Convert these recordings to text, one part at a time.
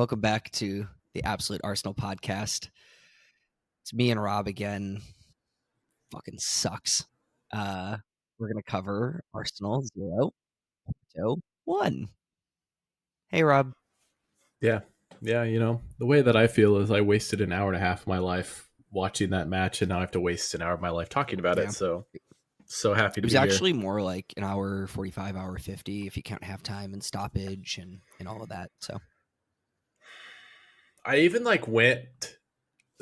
Welcome back to the Absolute Arsenal podcast. It's me and Rob again. Fucking sucks. We're going to cover Arsenal 0-1. Hey, Rob. Yeah. Yeah. The way that I feel is I wasted an hour and a half of my life watching that match, and now I have to waste an hour of my life talking about Yeah. it. So happy It to was be here. actually more like an hour 45, hour 50, if you count halftime and stoppage and all of that. So I even I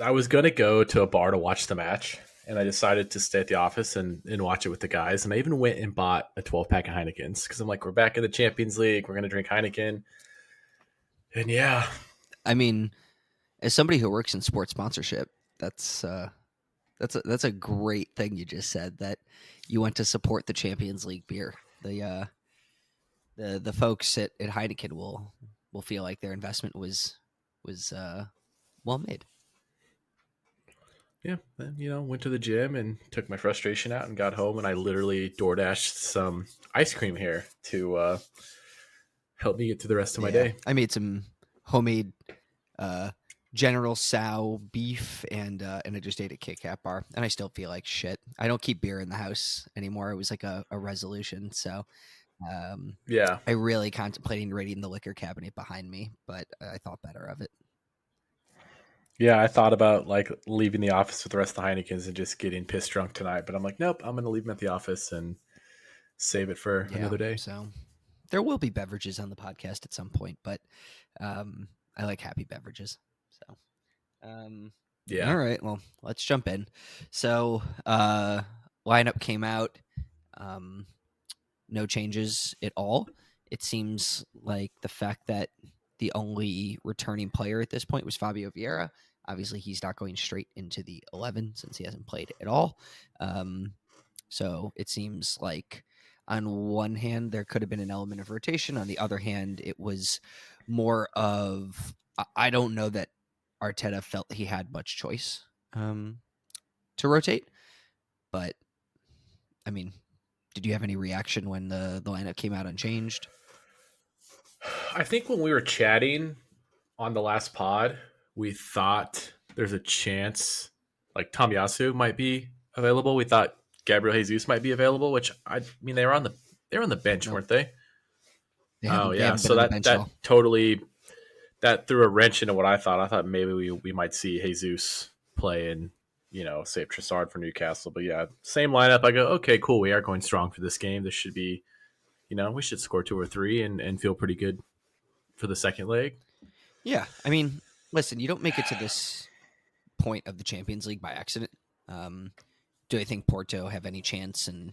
was going to go to a bar to watch the match, and I decided to stay at the office and watch it with the guys. And I even went and bought a 12-pack of Heineken's because I'm like, we're back in the Champions League. We're going to drink Heineken. And yeah. I mean, as somebody who works in sports sponsorship, that's a great thing you just said, that you went to support the Champions League beer. The folks at Heineken will feel like their investment was well made. Yeah, then went to the gym and took my frustration out and got home, and I literally DoorDashed some ice cream here to help me get through the rest of my day. I made some homemade General Tso beef and I just ate a Kit Kat bar, and I still feel like shit. I don't keep beer in the house anymore. It was like a resolution, so Yeah, I really contemplating raiding the liquor cabinet behind me, but I thought better of it. yeah, I thought about like leaving the office with the rest of the Heinekens and just getting pissed drunk tonight, but I'm like, nope, I'm going to leave them at the office and save it for another day. So there will be beverages on the podcast at some point, but I like happy beverages. So Yeah. All right, well, let's jump in. So lineup came out. No changes at all. It seems like the fact that the only returning player at this point was Fabio Vieira. Obviously, he's not going straight into the 11 since he hasn't played at all. So it seems like on one hand, there could have been an element of rotation. On the other hand, it was more of, I don't know that Arteta felt he had much choice to rotate. But, I mean, did you have any reaction when the lineup came out unchanged? I think when we were chatting on the last pod, we thought there's a chance like Tomiyasu might be available. We thought Gabriel Jesus might be available, which I mean they were on the bench, Nope. weren't they? They Oh haven't yeah, been so on the bench at all. that threw a wrench into what I thought. I thought maybe we might see Jesus play and save Trossard for Newcastle. But yeah, same lineup. I go, okay, cool. We are going strong for this game. This should be, we should score 2 or 3 and feel pretty good for the second leg. Yeah, I mean, listen, you don't make it to this point of the Champions League by accident. Do I think Porto have any chance, and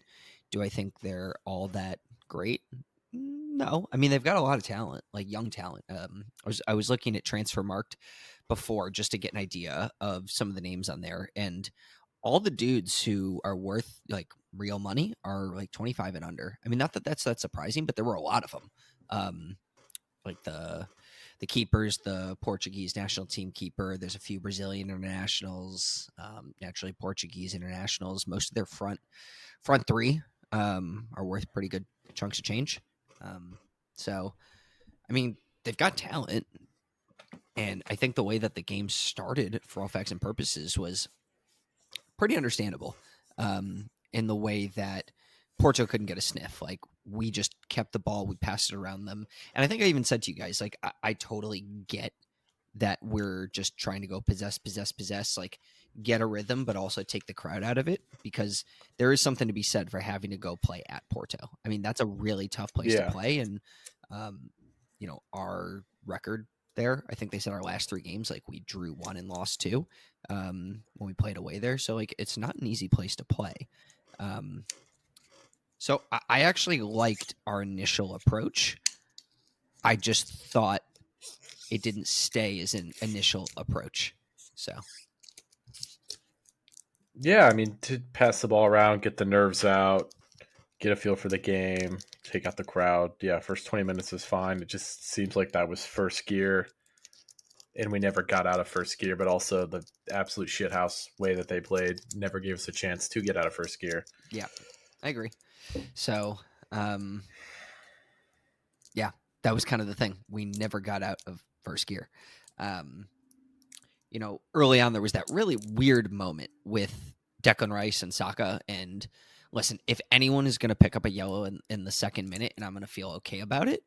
do I think they're all that great? No, I mean they've got a lot of talent, like young talent. I was looking at Transfermarkt before just to get an idea of some of the names on there, and all the dudes who are worth like real money are like 25 and under. I mean, not that that's that surprising, but there were a lot of them. Like the keepers, the Portuguese national team keeper. There's a few Brazilian internationals, naturally Portuguese internationals. Most of their front three are worth pretty good chunks of change. So, I mean, they've got talent, and I think the way that the game started, for all facts and purposes, was pretty understandable. In the way that Porto couldn't get a sniff. Like, we just kept the ball, we passed it around them. And I think I even said to you guys, like, I totally get that we're just trying to go possess, like get a rhythm, but also take the crowd out of it, because there is something to be said for having to go play at Porto. I mean, that's a really tough place to play. And, our record there, I think they said our last 3 games, like we drew 1 and lost 2 when we played away there. So like, it's not an easy place to play. So I actually liked our initial approach. I just thought it didn't stay as an initial approach. So, yeah, I mean, to pass the ball around, get the nerves out, get a feel for the game, take out the crowd. Yeah, first 20 minutes was fine. It just seems like that was first gear, and we never got out of first gear, but also the absolute shithouse way that they played never gave us a chance to get out of first gear. Yeah, I agree. So, yeah, that was kind of the thing. We never got out of first gear. Early on there was that really weird moment with Declan Rice and Saka. And listen, if anyone is going to pick up a yellow in the second minute, and I'm going to feel okay about it,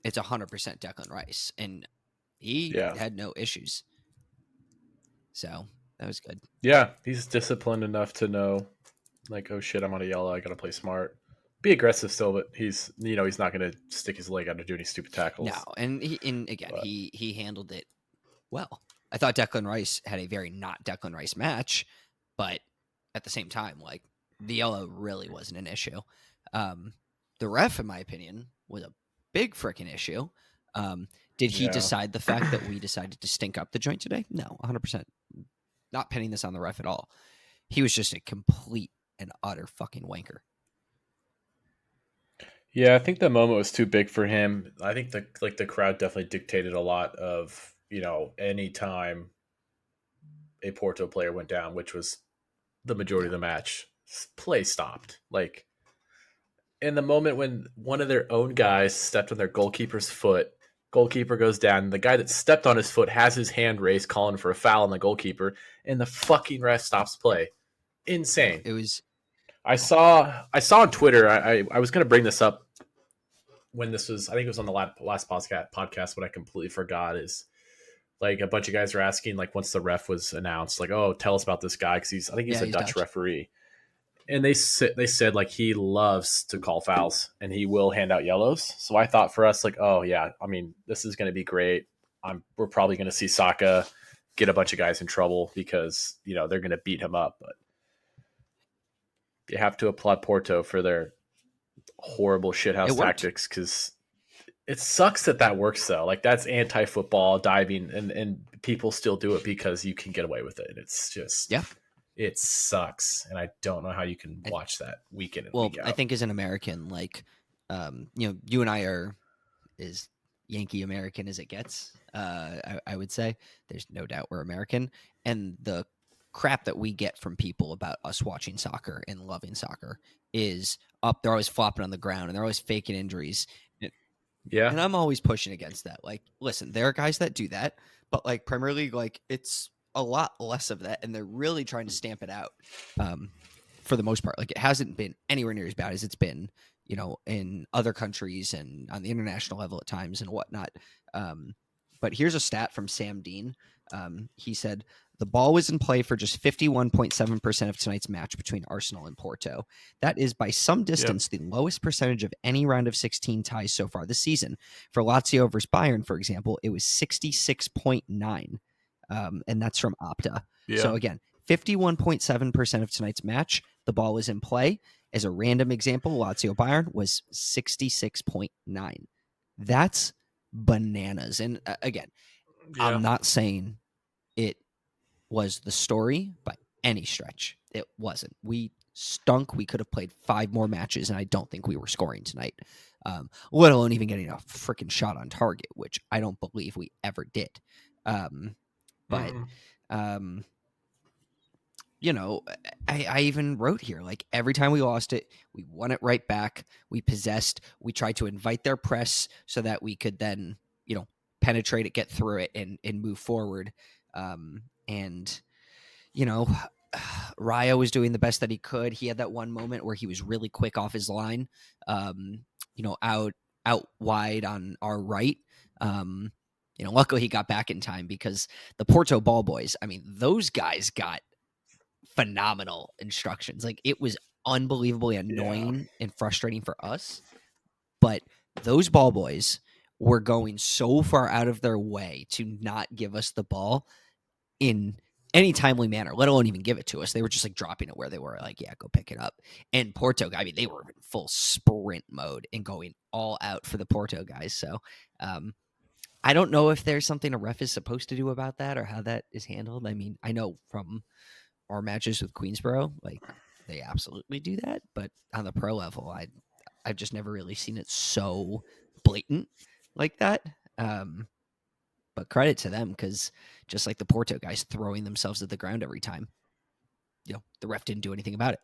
it's 100% Declan Rice, and he Yeah. had no issues. So that was good. Yeah, he's disciplined enough to know, like, oh shit, I'm on a yellow. I got to play smart. Be aggressive still, but he's not going to stick his leg out or do any stupid No, tackles. and again, But he handled it well. I thought Declan Rice had a very not Declan Rice match, but at the same time, like the yellow really wasn't an issue. The ref, in my opinion, was a big freaking issue. Did he yeah, decide the fact that we decided to stink up the joint today? No, 100%. Not pinning this on the ref at all. He was just a complete and utter fucking wanker. yeah, I think the moment was too big for him. I think the crowd definitely dictated a lot of any time a Porto player went down, which was the majority Yeah. of the match. Play stopped. Like in the moment when one of their own guys stepped on their goalkeeper's foot, goalkeeper goes down. The guy that stepped on his foot has his hand raised, calling for a foul on the goalkeeper, and the fucking ref stops play. Insane. It was. I saw on Twitter. I was going to bring this up when this was. I think it was on the last podcast, but I completely forgot. Is like a bunch of guys are asking like once the ref was announced, like, oh, tell us about this guy because I think he's a He's Dutch Dutch. referee, and they said like he loves to call fouls and he will hand out yellows. So I thought for us like, oh yeah, I mean this is going to be great. We're probably going to see Saka get a bunch of guys in trouble because they're going to beat him up, but you have to applaud Porto for their horrible It shithouse worked. tactics because it sucks that works though. Like that's anti-football diving, and people still do it because you can get away with it. It's just Yeah. it sucks, and I don't know how you can watch that week in and Well, week I out. think as an American, like, you and I are as Yankee American as it gets. I would say there's no doubt we're American, and the crap that we get from people about us watching soccer and loving soccer is up. They're always flopping on the ground and they're always faking injuries. Yeah, And I'm always pushing against that. Like, listen, there are guys that do that, but like primarily, like it's a lot less of that, and they're really trying to stamp it out. For the most part, like it hasn't been anywhere near as bad as it's been, in other countries and on the international level at times and whatnot. But here's a stat from Sam Dean. He said the ball was in play for just 51.7% of tonight's match between Arsenal and Porto. That is by some distance the lowest percentage of any round of 16 ties so far this season. For Lazio versus Bayern, for example, it was 66.9, and that's from Opta. So again, 51.7% of tonight's match, the ball was in play. As a random example, Lazio Bayern was 66.9. That's bananas. And again, yeah, I'm not saying it was the story by any stretch. It wasn't. We stunk. We could have played 5 more matches, and I don't think we were scoring tonight, let alone even getting a freaking shot on target, which I don't believe we ever did. But, mm-hmm. um, I even wrote here, like every time we lost it, we won it right back. We possessed, we tried to invite their press so that we could then, penetrate it, get through it and move forward. And, you know, Raya was doing the best that he could. He had that one moment where he was really quick off his line, out wide on our right. Luckily he got back in time because the Porto ball boys, I mean, those guys got phenomenal instructions. Like it was unbelievably Yeah, annoying and frustrating for us, but those ball boys were going so far out of their way to not give us the ball in any timely manner, let alone even give it to us. They were just like dropping it where they were, like, yeah, go pick it up. And Porto, I mean, they were in full sprint mode and going all out for the Porto guys. So I don't know if there's something a ref is supposed to do about that or how that is handled. I mean, I know from our matches with Queensboro, like they absolutely do that, but on the pro level, I've just never really seen it so blatant like that. But credit to them because just like the Porto guys throwing themselves at the ground every time. the ref didn't do anything about it.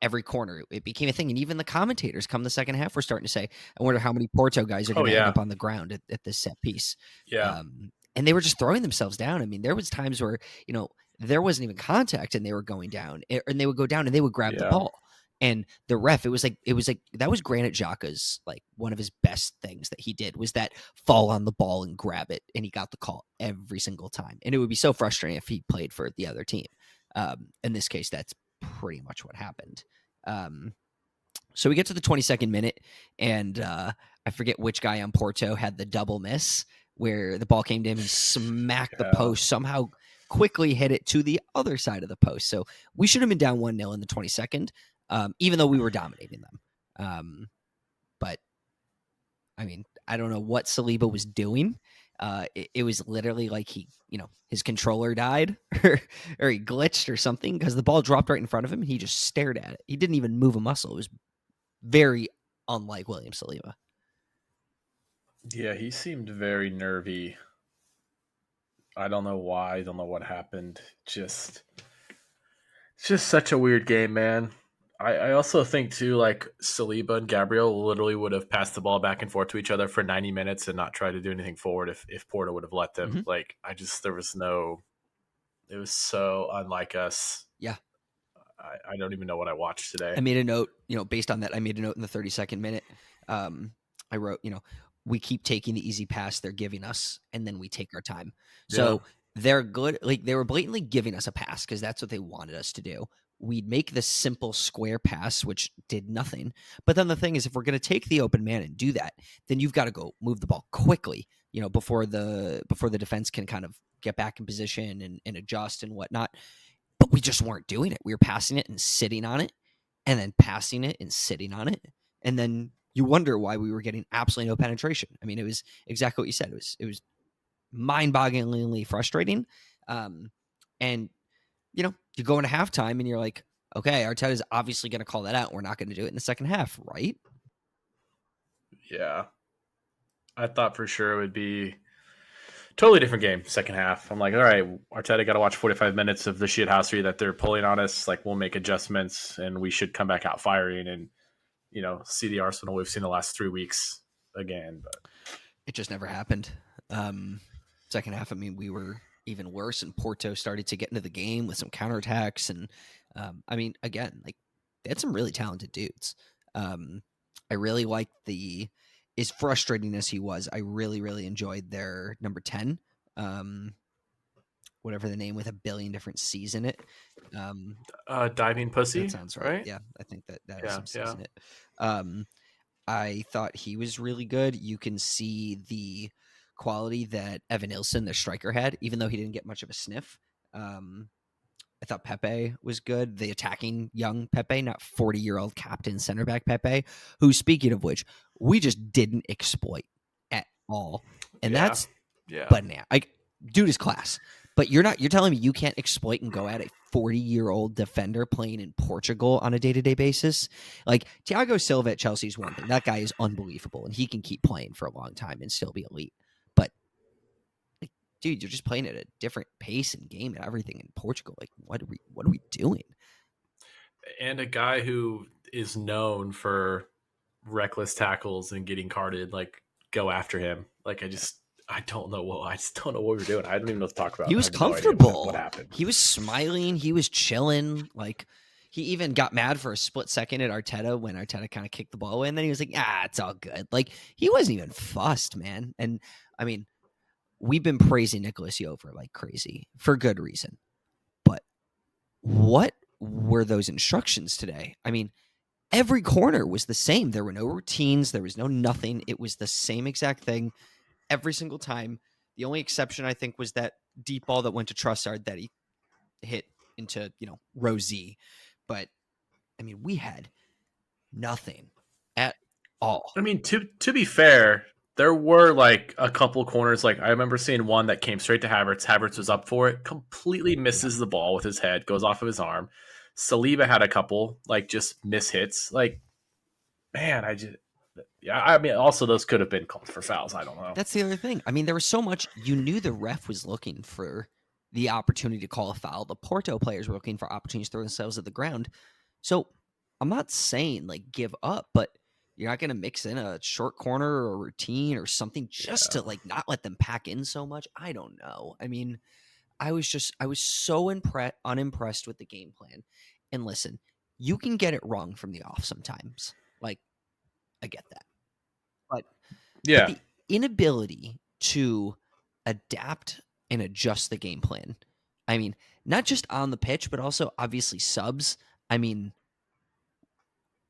Every corner it became a thing, and even the commentators come the second half were starting to say, "I wonder how many Porto guys are Oh going to end yeah, up on the ground at this set piece." yeah, And they were just throwing themselves down. I mean, there was times where there wasn't even contact, and they were going down, and they would go down, and they would grab the yeah, ball. And the ref, it was like that was Granit Xhaka's like one of his best things that he did was that fall on the ball and grab it, and he got the call every single time. And it would be so frustrating if he played for the other team. In this case, that's pretty much what happened. Um, so we get to the 22nd minute, and I forget which guy on Porto had the double miss where the ball came to him. He smacked the yeah. post, somehow quickly hit it to the other side of the post. So we should have been down 1-0 in the 22nd, even though we were dominating them. But I mean, I don't know what Saliba was doing. It was literally like his controller died or he glitched or something because the ball dropped right in front of him and he just stared at it. He didn't even move a muscle. It was very unlike William Saliba. Yeah, he seemed very nervy. I don't know why. I don't know what happened. It's just such a weird game, man. I also think too, like Saliba and Gabriel literally would have passed the ball back and forth to each other for 90 minutes and not tried to do anything forward if Porto would have let them. Mm-hmm. Like there was no. It was so unlike us. Yeah. I don't even know what I watched today. I made a note, based on that, I made a note in the 32nd minute. I wrote, we keep taking the easy pass they're giving us, and then we take our time. Yeah, So they're good. Like they were blatantly giving us a pass because that's what they wanted us to do. We'd make the simple square pass, which did nothing. But then the thing is, if we're going to take the open man and do that, then you've got to go move the ball quickly, before the defense can kind of get back in position and adjust and whatnot. But we just weren't doing it. We were passing it and sitting on it, and then passing it and sitting on it, and then you wonder why we were getting absolutely no penetration. I mean, it was exactly what you said. It was mind-bogglingly frustrating. And you go into halftime and you're like, okay, Arteta's obviously going to call that out. We're not going to do it in the second half, right? yeah. I thought for sure it would be totally different game second half. I'm like, all right, Arteta got to watch 45 minutes of the shithousery that they're pulling on us. Like, we'll make adjustments and we should come back out firing and see the Arsenal we've seen the last 3 weeks again. But it just never happened. Second half, I mean, we were even worse, and Porto started to get into the game with some counterattacks. And I mean, again, like they had some really talented dudes. I really liked as frustrating as he was, I really, really enjoyed their number 10. Whatever the name with a billion different C's in it. Diving That pussy, sounds right. right? Yeah, I think that has Yeah, some C's yeah, in it. I thought he was really good. You can see the quality that Evan Nilsson, the striker, had, even though he didn't get much of a sniff. I thought Pepe was good. The attacking young Pepe, not 40-year-old captain center back Pepe, who, speaking of which, we just didn't exploit at all. And yeah, that's yeah. banana. Like, dude is class. But you're telling me you can't exploit and go at a 40-year-old defender playing in Portugal on a day-to-day basis? Like, Thiago Silva at Chelsea is one thing. That guy is unbelievable, and he can keep playing for a long time and still be elite. But like, dude, you're just playing at a different pace and game and everything in Portugal. Like, what are we doing? And a guy who is known for reckless tackles and getting carded, like go after him. Like I don't know what I just don't know what we were doing. I don't even know what to talk about. He I was have no idea what comfortable. happened. He was smiling. He was chilling. Like, he even got mad for a split second at Arteta when Arteta kind of kicked the ball away, and then he was like, it's all good. Like, he wasn't even fussed, man. And I mean, we've been praising Nicholas Jover like crazy for good reason. But what were those instructions today? I mean, every corner was the same. There were no routines. There was no nothing. It was the same exact thing every single time. The only exception, I think, was that deep ball that went to Trossard that he hit into, Rosie. But I mean, we had nothing at all. I mean, to be fair, there were like a couple corners. Like I remember seeing one that came straight to Havertz. Havertz was up for it, completely Yeah. misses the ball with his head, goes off of his arm. Saliba had a couple like just miss hits. Like, man, yeah. I mean, also those could have been called for fouls. I don't know. That's the other thing. I mean, there was so much, you knew the ref was looking for the opportunity to call a foul. The Porto players were looking for opportunities to throw themselves at the ground. So I'm not saying like give up, but you're not going to mix in a short corner or a routine or something just to Yeah. like not let them pack in so much. I don't know. I mean, I was so unimpressed with the game plan. And listen, you can get it wrong from the off sometimes. Like I get that. But Yeah. the inability to adapt and adjust the game plan. I mean, not just on the pitch, but also obviously subs. I mean,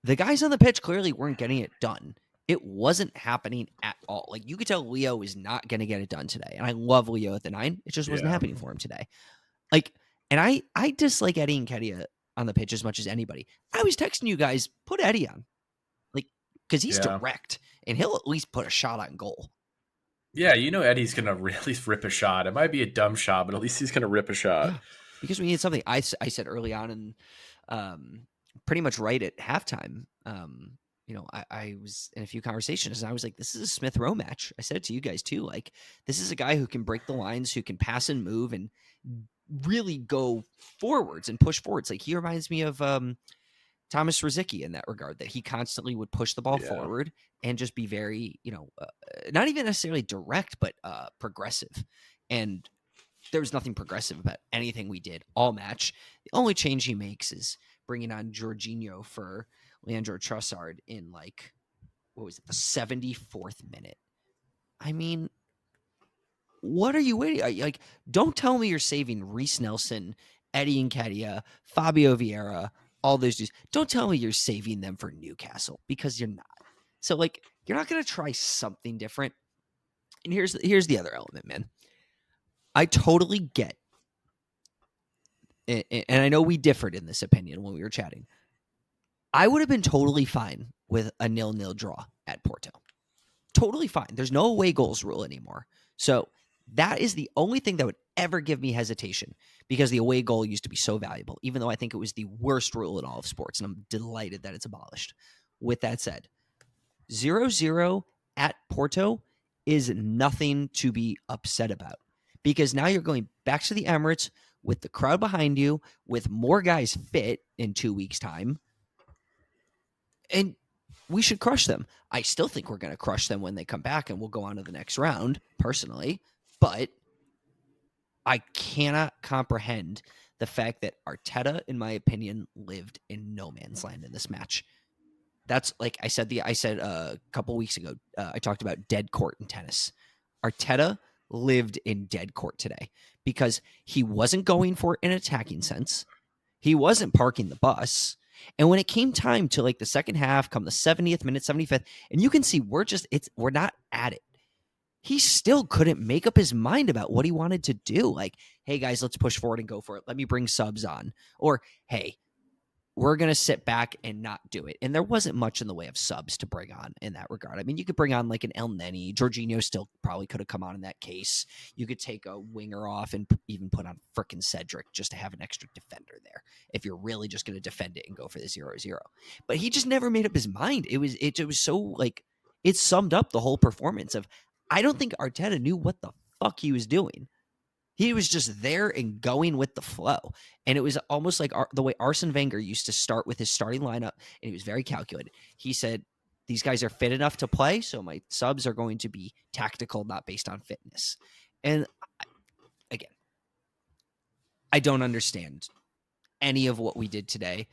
the guys on the pitch clearly weren't getting it done. It wasn't happening at all. Like you could tell Leo is not going to get it done today. And I love Leo at the 9. It just wasn't Yeah. happening for him today. Like, and I dislike Eddie Nketiah on the pitch as much as anybody. I was texting you guys, put Eddie on. Like, because he's Yeah. direct and he'll at least put a shot on goal. Yeah, Eddie's gonna really rip a shot. It might be a dumb shot, but at least he's gonna rip a shot. Yeah, because we need something. I said early on and pretty much right at halftime. I was in a few conversations and I was like, this is a Smith Rowe match. I said it to you guys too. Like, this is a guy who can break the lines, who can pass and move and really go forwards and push forwards. Like, he reminds me of Thomas Rosicky in that regard, that he constantly would push the ball Yeah. forward and just be very, not even necessarily direct, but progressive. And there was nothing progressive about anything we did all match. The only change he makes is bringing on Jorginho for Leandro Trossard in like, what was it, the 74th minute. I mean, what are you waiting? Like, don't tell me you're saving Reece Nelson, Eddie Nketiah, Fabio Vieira, all those dudes. Don't tell me you're saving them for Newcastle, because you're not. So like, you're not going to try something different. And here's the other element, man. I totally get, and I know we differed in this opinion when we were chatting. I would have been totally fine with a 0-0 draw at Porto. Totally fine. There's no away goals rule anymore. So that is the only thing that would ever give me hesitation, because the away goal used to be so valuable, even though I think it was the worst rule in all of sports, and I'm delighted that it's abolished. With that said, 0-0 at Porto is nothing to be upset about, because now you're going back to the Emirates with the crowd behind you, with more guys fit in 2 weeks' time, and we should crush them. I still think we're going to crush them when they come back, and we'll go on to the next round, personally. But I cannot comprehend the fact that Arteta, in my opinion, lived in no man's land in this match. That's like I said a couple weeks ago. I talked about dead court in tennis. Arteta lived in dead court today, because he wasn't going for it in an attacking sense. He wasn't parking the bus. And when it came time to like the second half, come the 70th minute, 75th, and you can see we're not at it. He still couldn't make up his mind about what he wanted to do. Like, hey guys, let's push forward and go for it. Let me bring subs on. Or, hey, we're going to sit back and not do it. And there wasn't much in the way of subs to bring on in that regard. I mean, you could bring on like an El Neni. Jorginho still probably could have come on in that case. You could take a winger off and even put on frickin' Cedric just to have an extra defender there, if you're really just going to defend it and go for the 0-0. But he just never made up his mind. It was so like, it summed up the whole performance of, I don't think Arteta knew what the fuck he was doing. He was just there and going with the flow. And it was almost like the way Arsene Wenger used to start with his starting lineup, and he was very calculated. He said, these guys are fit enough to play, so my subs are going to be tactical, not based on fitness. And again, I don't understand any of what we did today.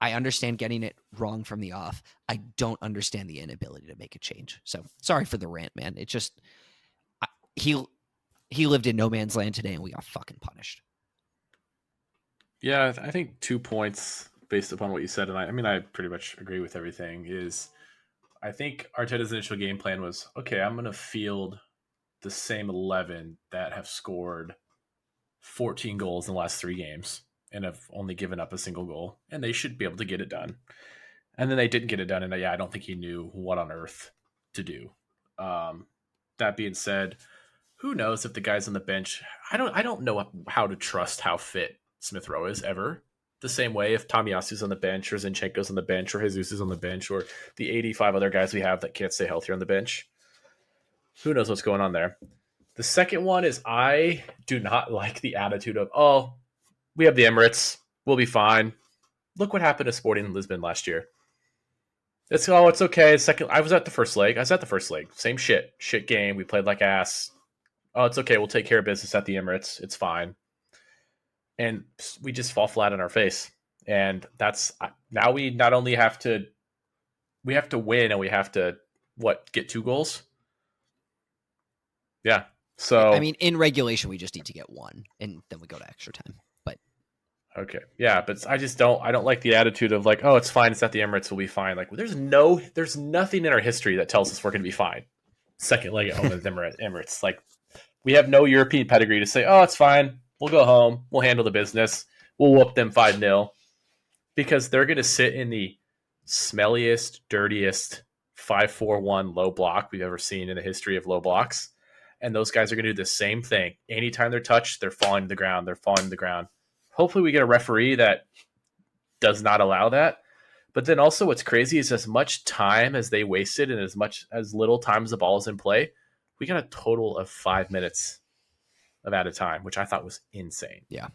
I understand getting it wrong from the off. I don't understand the inability to make a change. So sorry for the rant, man. It just, he lived in no man's land today, and we got fucking punished. Yeah, I think 2 points based upon what you said, and I mean, I pretty much agree with everything, is I think Arteta's initial game plan was, okay, I'm going to field the same 11 that have scored 14 goals in the last 3 games and have only given up a single goal, and they should be able to get it done. And then they didn't get it done, and yeah, I don't think he knew what on earth to do. That being said, who knows if the guys on the bench? I don't know how to trust how fit Smith Rowe is ever. The same way if Tomiyasu's on the bench, or Zinchenko's on the bench, or Jesus is on the bench, or the 85 other guys we have that can't stay healthy on the bench. Who knows what's going on there? The second one is I do not like the attitude of, oh, we have the Emirates. We'll be fine. Look what happened to Sporting Lisbon last year. It's okay. Second, I was at the first leg. Same shit. Shit game. We played like ass. Oh, it's okay. We'll take care of business at the Emirates. It's fine. And we just fall flat on our face. And that's now we not only have to win and we have to get 2 goals. Yeah. So I mean, in regulation, we just need to get 1, and then we go to extra time. But okay, yeah, but I don't like the attitude of like, oh, it's fine, it's at the Emirates, we'll be fine. Like, there's nothing in our history that tells us we're going to be fine. Second leg at home at Emirates, like we have no European pedigree to say, oh, it's fine, we'll go home, we'll handle the business, we'll whoop them 5-0, because they're going to sit in the smelliest, dirtiest 5-4-1 low block we've ever seen in the history of low blocks. And those guys are going to do the same thing. Anytime they're touched, they're falling to the ground. Hopefully we get a referee that does not allow that. But then also what's crazy is as much time as they wasted and as little time as the ball is in play, we got a total of 5 minutes of added time, which I thought was insane. yeah,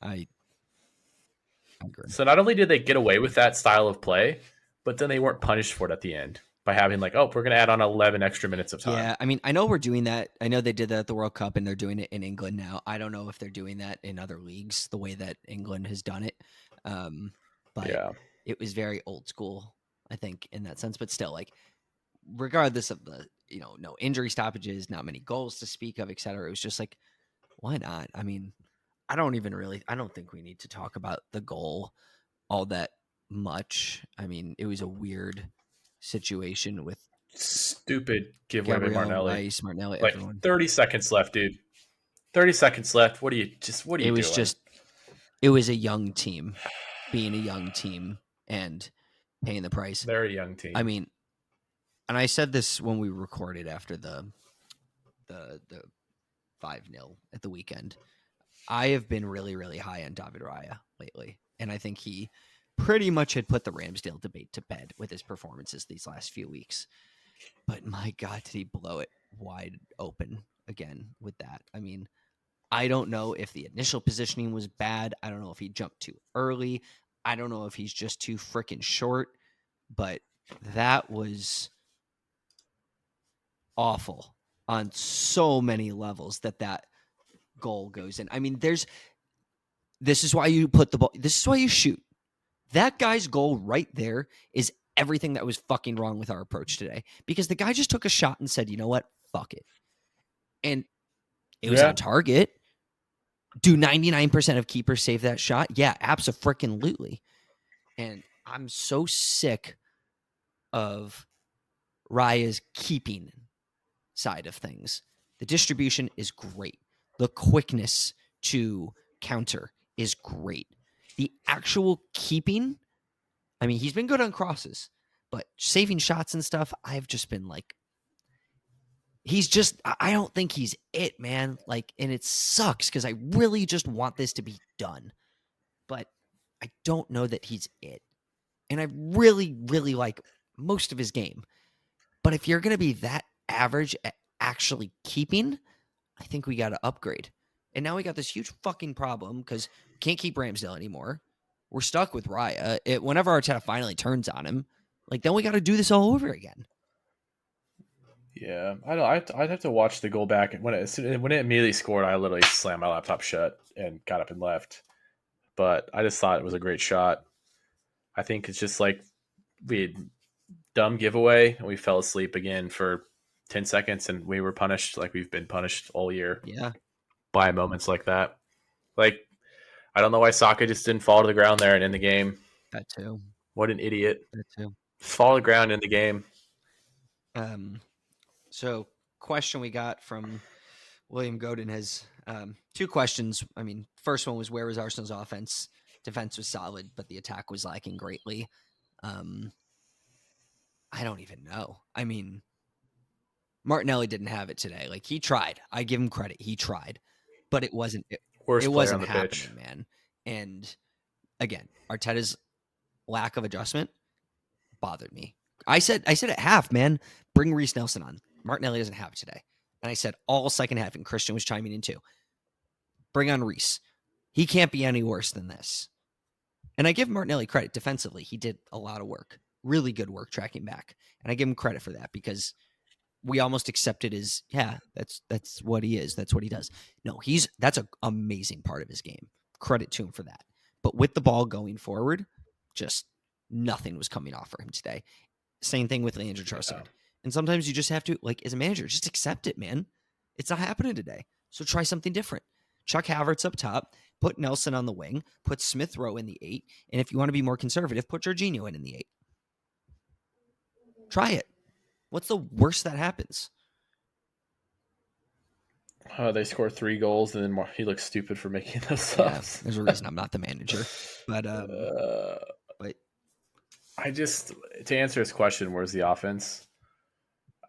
I agree. So not only did they get away with that style of play, but then they weren't punished for it at the end by having like, oh, we're going to add on 11 extra minutes of time. Yeah, I mean, I know we're doing that. I know they did that at the World Cup, and they're doing it in England now. I don't know if they're doing that in other leagues the way that England has done it. But Yeah. it was very old school, I think, in that sense. But still, like, regardless of the, no injury stoppages, not many goals to speak of, et cetera, it was just like, why not? I mean, I don't think we need to talk about the goal all that much. I mean, it was a weird situation with stupid giveaway by Gabriel, Martinelli. Rice, Martinelli, like everyone. 30 seconds left, dude. 30 seconds left. What are you doing? It was a young team being a young team and paying the price. They're a young team. I mean, and I said this when we recorded after the 5-0 at the weekend. I have been really, really high on David Raya lately, and I think he pretty much had put the Ramsdale debate to bed with his performances these last few weeks. But my God, did he blow it wide open again with that? I mean, I don't know if the initial positioning was bad. I don't know if he jumped too early. I don't know if he's just too freaking short. But that was awful on so many levels that goal goes in. I mean, this is why you put the ball. This is why you shoot. That guy's goal right there is everything that was fucking wrong with our approach today, because the guy just took a shot and said, you know what? Fuck it. And it was on target. Do 99% of keepers save that shot? Yeah, abso-freaking-lutely. And I'm so sick of Raya's keeping side of things. The distribution is great. The quickness to counter is great. The actual keeping, I mean, he's been good on crosses, but saving shots and stuff, I've just been like, I don't think he's it, man. Like, and it sucks because I really just want this to be done, but I don't know that he's it. And I really, really like most of his game. But if you're going to be that average at actually keeping, I think we got to upgrade. And now we got this huge fucking problem because we can't keep Ramsdale anymore. We're stuck with Raya. Whenever Arteta finally turns on him, like, then we got to do this all over again. Yeah, I don't. I'd have to watch the goal back. When it immediately scored, I literally slammed my laptop shut and got up and left. But I just thought it was a great shot. I think it's just like we had dumb giveaway and we fell asleep again for 10 seconds and we were punished like we've been punished all year. Yeah. By moments like that. Like, I don't know why Saka just didn't fall to the ground there and end the game. That too. What an idiot. That too. Fall to the ground in the game. So question we got from William Godin has 2 questions. I mean, first one was, where was Arsenal's offense? Defense was solid, but the attack was lacking greatly. I don't even know. I mean, Martinelli didn't have it today. Like, he tried. I give him credit. He tried, but it wasn't happening, pitch. Man. And again, Arteta's lack of adjustment bothered me. I said at half, man, bring Reece Nelson on. Martinelli doesn't have it today. And I said all second half, and Christian was chiming in too. Bring on Reese. He can't be any worse than this. And I give Martinelli credit defensively. He did a lot of work, really good work tracking back. And I give him credit for that because we almost accept it as, yeah, that's what he is. That's what he does. No, that's an amazing part of his game. Credit to him for that. But with the ball going forward, just nothing was coming off for him today. Same thing with Leandro Trossard. Yeah. And sometimes you just have to, like, as a manager, just accept it, man. It's not happening today. So try something different. Chuck Havertz up top, put Nelson on the wing, put Smith Rowe in the 8, and if you want to be more conservative, put Jorginho in the 8. Try it. What's the worst that happens? They score 3 goals, and then he looks stupid for making those subs. There's a reason I'm not the manager. But I just, to answer his question, where's the offense?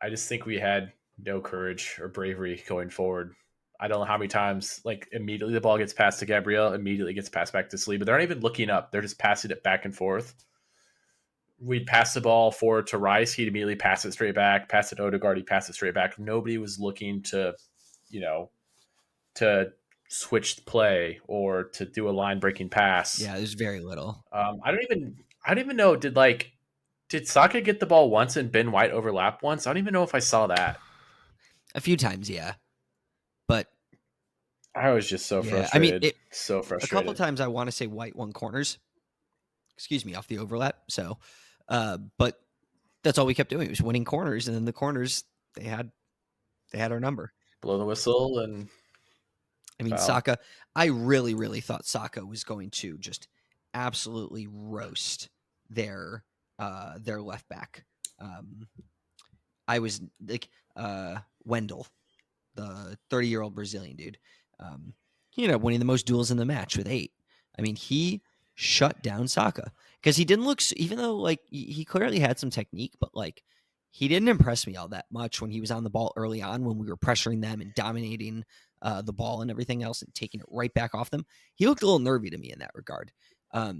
I just think we had no courage or bravery going forward. I don't know how many times, like, immediately the ball gets passed to Gabriel, immediately gets passed back to Slee, but they're not even looking up. They're just passing it back and forth. We'd pass the ball forward to Rice. He'd immediately pass it straight back. Pass it to Odegaard. He'd pass it straight back. Nobody was looking to, to switch the play or to do a line breaking pass. Yeah, there's very little. I don't even know. Did Saka get the ball once and Ben White overlap once? I don't even know if I saw that. A few times, yeah. But I was just so frustrated. I mean, so frustrated. A couple of times I want to say White won corners. Excuse me, off the overlap. So, but that's all we kept doing was winning corners, and then the corners they had our number. Blow the whistle, and I mean, Saka. I really, really thought Saka was going to just absolutely roast their left back. I was like Wendell, the 30-year-old Brazilian dude. He ended up winning the most duels in the match with 8. I mean, he shut down Saka because he didn't look, even though like he clearly had some technique, but like he didn't impress me all that much when he was on the ball early on when we were pressuring them and dominating the ball and everything else and taking it right back off them. He looked a little nervy to me in that regard.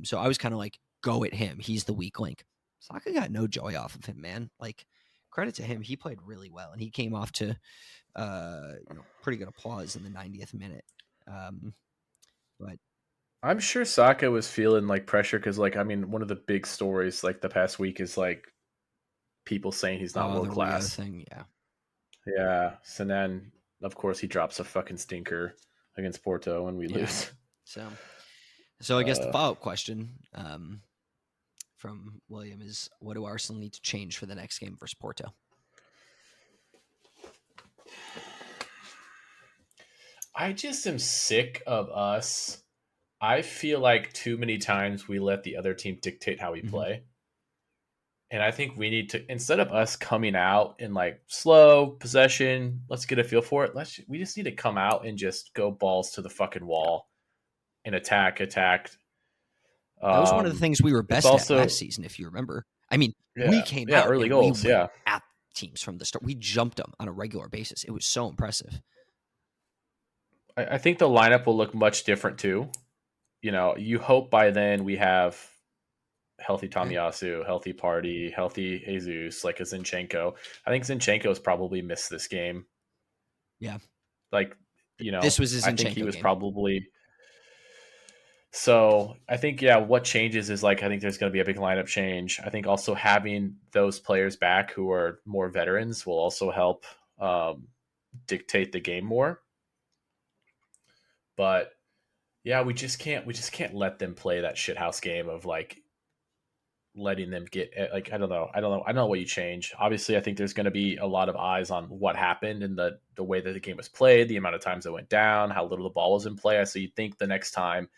So I was kind of like, go at him. He's the weak link. Saka got no joy off of him, man. Like, credit to him. He played really well, and he came off to pretty good applause in the 90th minute. But I'm sure Saka was feeling like pressure because, like, I mean, one of the big stories like the past week is like people saying he's not world class. Yeah. So then, of course, he drops a fucking stinker against Porto and we lose. So I guess the follow-up question from William is, what do Arsenal need to change for the next game versus Porto? I just am sick of us. I feel like too many times we let the other team dictate how we play. And I think we need to, instead of us coming out in like slow possession, let's get a feel for it. We just need to come out and just go balls to the fucking wall and attack. That was one of the things we were best at last season, if you remember. I mean, we came out early and goals, we went at teams from the start. We jumped them on a regular basis. It was so impressive. I think the lineup will look much different too. You know, you hope by then we have healthy Tomiyasu, healthy Partey, healthy Jesus, like a Zinchenko. I think Zinchenko's probably missed this game. Yeah. Like, you know, this was his Zinchenko I think he was game. probably. So I think, yeah, what changes is like, I think there's going to be a big lineup change. I think also having those players back who are more veterans will also help dictate the game more. But yeah, we just can't let them play that shithouse game of like letting them get like, I don't know what you change. Obviously, I think there's going to be a lot of eyes on what happened and the way that the game was played, the amount of times it went down, how little the ball was in play. So you'd think the next time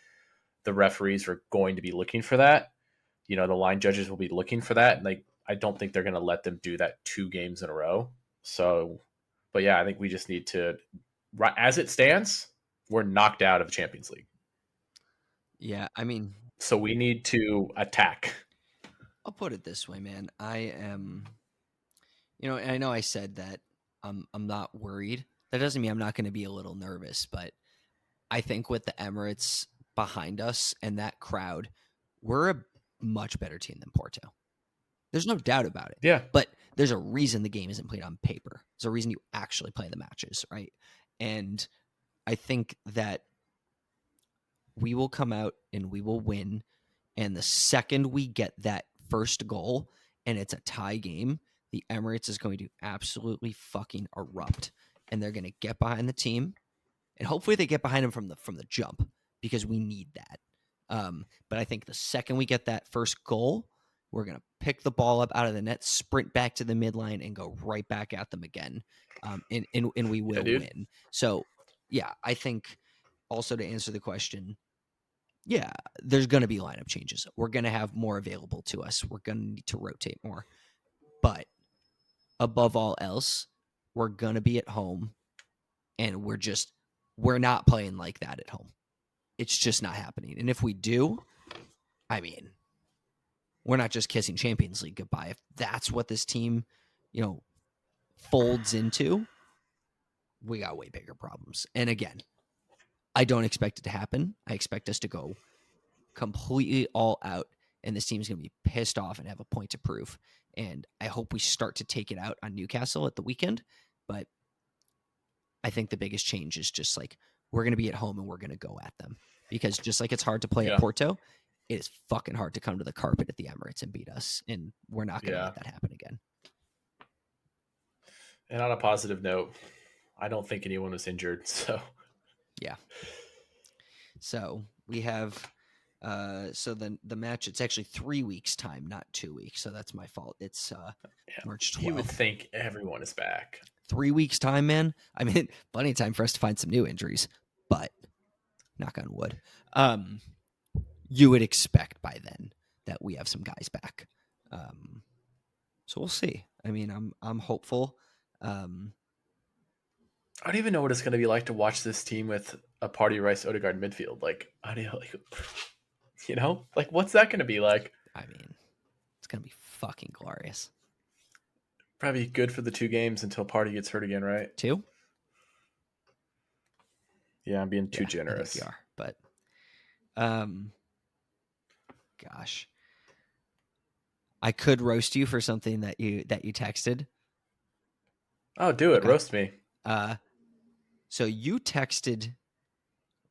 the referees are going to be looking for that. You know, the line judges will be looking for that. And like, I don't think they're going to let them do that 2 games in a row. So, but yeah, I think we just need to, as it stands, we're knocked out of the Champions League. Yeah, I mean, so we need to attack. I'll put it this way, man. I am, and I know I said that I'm not worried. That doesn't mean I'm not going to be a little nervous, but I think with the Emirates behind us and that crowd, we're a much better team than Porto. There's no doubt about it. Yeah. But there's a reason the game isn't played on paper. There's a reason you actually play the matches, right? And I think that we will come out and we will win. And the second we get that first goal and it's a tie game, the Emirates is going to absolutely fucking erupt. And they're going to get behind the team. And hopefully they get behind them from the jump because we need that. But I think the second we get that first goal, we're going to pick the ball up out of the net, sprint back to the midline, and go right back at them again. And we will win. So, yeah, I think also to answer the question, yeah, there's going to be lineup changes. We're going to have more available to us. We're going to need to rotate more. But above all else, we're going to be at home, and we're not playing like that at home. It's just not happening. And if we do, I mean, we're not just kissing Champions League goodbye. If that's what this team, folds into, we got way bigger problems. And again, I don't expect it to happen. I expect us to go completely all out, and this team's going to be pissed off and have a point to prove. And I hope we start to take it out on Newcastle at the weekend. But I think the biggest change is just like we're going to be at home and we're going to go at them. Because just like it's hard to play at Porto, it is fucking hard to come to the carpet at the Emirates and beat us. And we're not going to let that happen again. And on a positive note, I don't think anyone was injured. So, yeah. So we have, so then the match, it's actually 3 weeks time, not 2 weeks. So that's my fault. It's March 12th. You would think everyone is back. 3 weeks time, man. I mean, plenty of time for us to find some new injuries, but knock on wood. You would expect by then that we have some guys back. So we'll see. I mean, I'm hopeful. I don't even know what it's going to be like to watch this team with a Party Rice Odegaard midfield. Like, I don't know, like what's that going to be like? I mean, it's going to be fucking glorious. Probably good for the 2 games until Party gets hurt again, right? 2? Yeah, I'm being too generous. I think you are, but gosh, I could roast you for something that you texted. Oh, do it. Okay. Roast me. So you texted,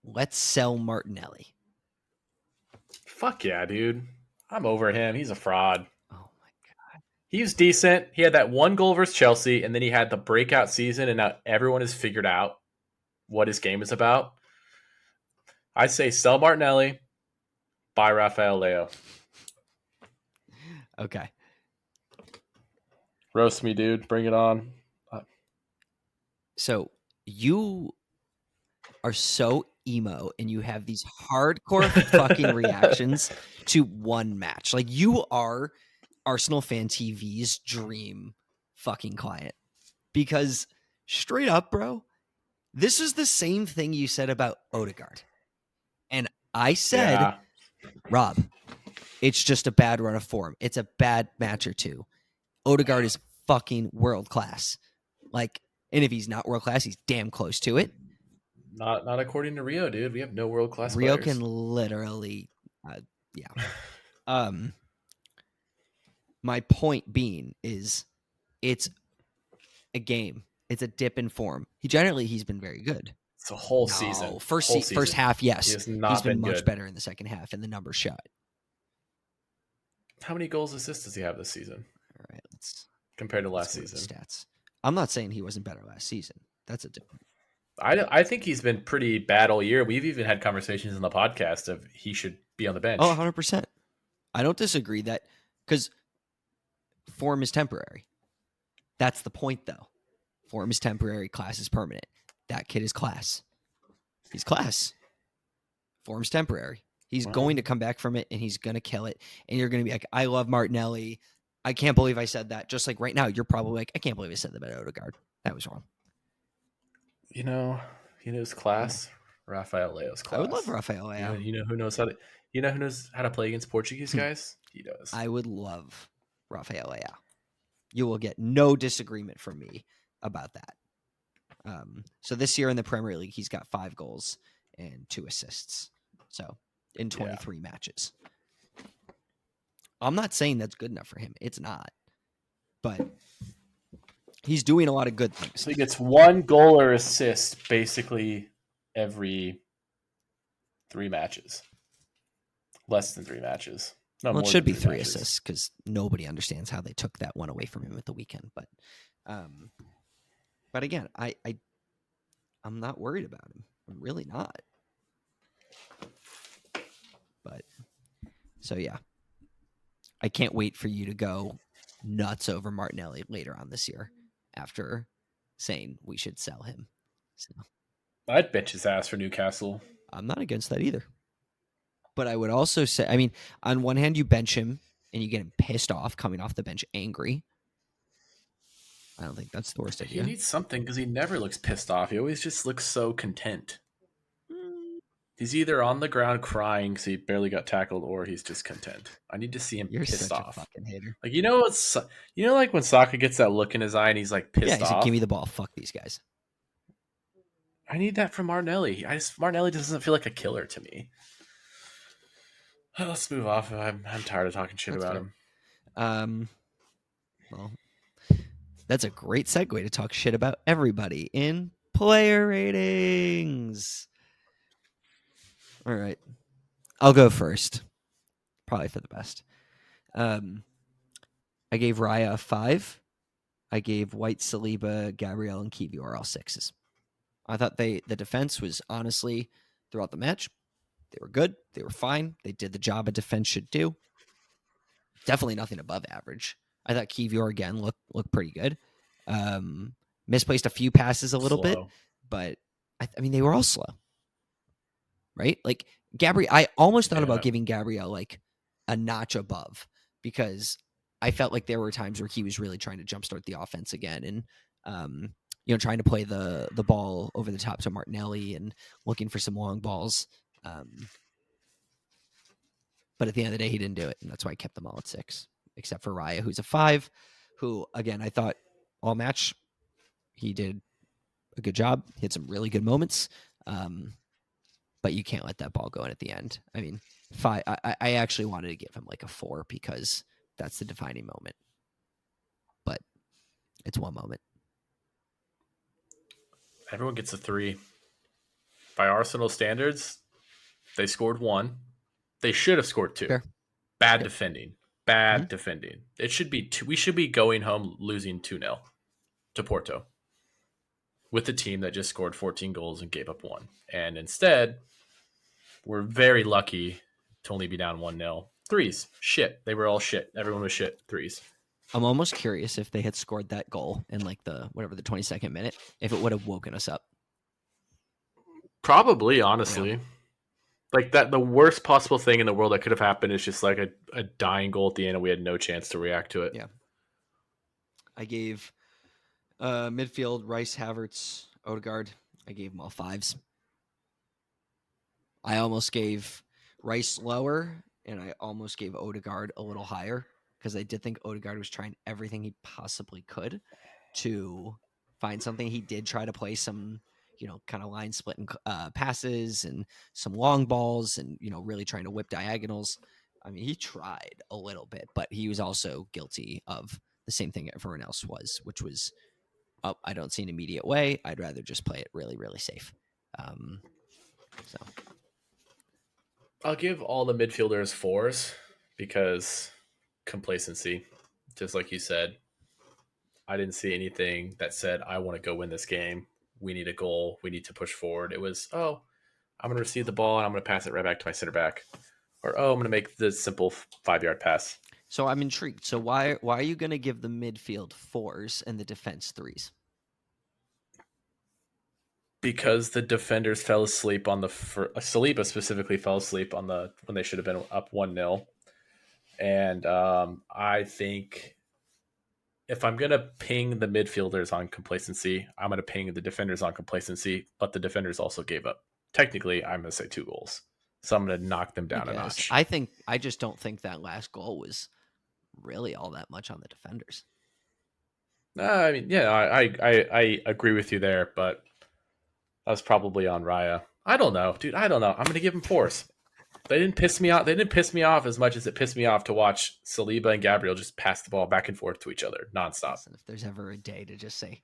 let's sell Martinelli. Fuck yeah, dude. I'm over him. He's a fraud. Oh my God. He was decent. He had that 1 goal versus Chelsea, and then he had the breakout season, and now everyone has figured out what his game is about. I say sell Martinelli, buy Rafael Leao. Okay. Roast me, dude. Bring it on. So you are so emo and you have these hardcore fucking reactions to one match. Like you are Arsenal Fan TV's dream fucking client. Because straight up, bro, this is the same thing you said about Odegaard. And I said, Rob, it's just a bad run of form. It's a bad match or two. Odegaard is fucking world class. Like, and if he's not world class, he's damn close to it. Not according to Rio, dude. We have no world class Rio players. can literally, yeah. My point being is, it's a game. It's a dip in form. He's been very good. It's a whole season. First half, yes. He's been much better in the second half, and the numbers show it. How many goals, assists does he have this season? All right, compared to last season. Stats. I'm not saying he wasn't better last season. That's a different. I think he's been pretty bad all year. We've even had conversations in the podcast of he should be on the bench. Oh, 100%. I don't disagree that because form is temporary. That's the point, though. Form is temporary. Class is permanent. That kid is class. He's class. Form's temporary. He's going to come back from it, and he's going to kill it. And you're going to be like, I love Martinelli. I can't believe I said that. Just like right now, you're probably like, I can't believe I said that about Odegaard. That was wrong. You know his class? Rafael Leao's class. I would love Rafael Leao. You know who knows how to play against Portuguese guys? He does. I would love Rafael Leao. You will get no disagreement from me about that. So this year in the Premier League, he's got 5 goals and 2 assists. So in 23 matches. I'm not saying that's good enough for him. It's not. But he's doing a lot of good things. So he gets 1 goal or assist basically every 3 matches. Less than 3 matches. No, Well, it more should than be 3 3 matches. assists because nobody understands how they took that one away from him at the weekend. But again, I'm not worried about him. I'm really not. But so yeah, I can't wait for you to go nuts over Martinelli later on this year after saying we should sell him. So I'd bench his ass for Newcastle. I'm not against that either. But I would also say, I mean, on one hand, you bench him and you get him pissed off coming off the bench angry. I don't think that's the worst He idea. needs something because he never looks pissed off. He always just looks so content. He's either on the ground crying because he barely got tackled, or he's just content. I need to see him You're pissed such a off. fucking hater. Like like when Saka gets that look in his eye and he's like Yeah, pissed he's like, off. give me the ball. Fuck these guys. I need that from Martinelli. Martinelli doesn't feel like a killer to me. Let's move off. I'm tired of talking shit That's about fair. him. Well, that's a great segue to talk shit about everybody in player ratings. All right. I'll go first. Probably for the best. I gave Raya a 5. I gave White, Saliba, Gabriel, and Kivior all 6s. I thought the defense was honestly throughout the match. They were good. They were fine. They did the job a defense should do. Definitely nothing above average. I thought Kivior again looked pretty good. Misplaced a few passes a little bit, but I mean they were all slow, right? Like Gabriel, I almost thought about giving Gabriel like a notch above because I felt like there were times where he was really trying to jumpstart the offense again and trying to play the ball over the top to Martinelli and looking for some long balls. But at the end of the day, he didn't do it, and that's why I kept them all at 6, except for Raya, who's a 5, who, again, I thought all match he did a good job. He had some really good moments, but you can't let that ball go in at the end. I mean, 5. I actually wanted to give him like a 4 because that's the defining moment, but it's one moment. Everyone gets a 3. By Arsenal standards, they scored 1. They should have scored 2. Fair. Bad Yep. defending. Bad defending. It should be 2. We should be going home losing 2-0 to Porto with the team that just scored 14 goals and gave up 1. And instead, we're very lucky to only be down 1-0. 3s. Shit. They were all shit. Everyone was shit. 3s. I'm almost curious if they had scored that goal in like the 22nd minute, if it would have woken us up. Probably, honestly. Yeah. Like that, the worst possible thing in the world that could have happened is just like a dying goal at the end and we had no chance to react to it. Yeah. I gave midfield Rice, Havertz, Odegaard. I gave them all 5s. I almost gave Rice lower, and I almost gave Odegaard a little higher because I did think Odegaard was trying everything he possibly could to find something. He did try to play some, kind of line splitting passes and some long balls and, really trying to whip diagonals. I mean, he tried a little bit, but he was also guilty of the same thing everyone else was, which was, I don't see an immediate way. I'd rather just play it really, really safe. So I'll give all the midfielders 4s because complacency, just like you said. I didn't see anything that said, I want to go win this game. We need a goal. We need to push forward. It was, I'm going to receive the ball and I'm going to pass it right back to my center back. Or, I'm going to make the simple 5-yard pass. So I'm intrigued. So why are you going to give the midfield 4s and the defense 3s? Because the defenders fell asleep on the Saliba specifically fell asleep on when they should have been up 1-0. And I think if I'm going to ping the midfielders on complacency, I'm going to ping the defenders on complacency, but the defenders also gave up. Technically, I'm going to say 2 goals. So I'm going to knock them down a notch. I just don't think that last goal was really all that much on the defenders. I mean, yeah, I agree with you there, but that was probably on Raya. I don't know, dude. I don't know. I'm going to give him 4s. They didn't piss me off. They didn't piss me off as much as it pissed me off to watch Saliba and Gabriel just pass the ball back and forth to each other nonstop. Listen, if there's ever a day to just say,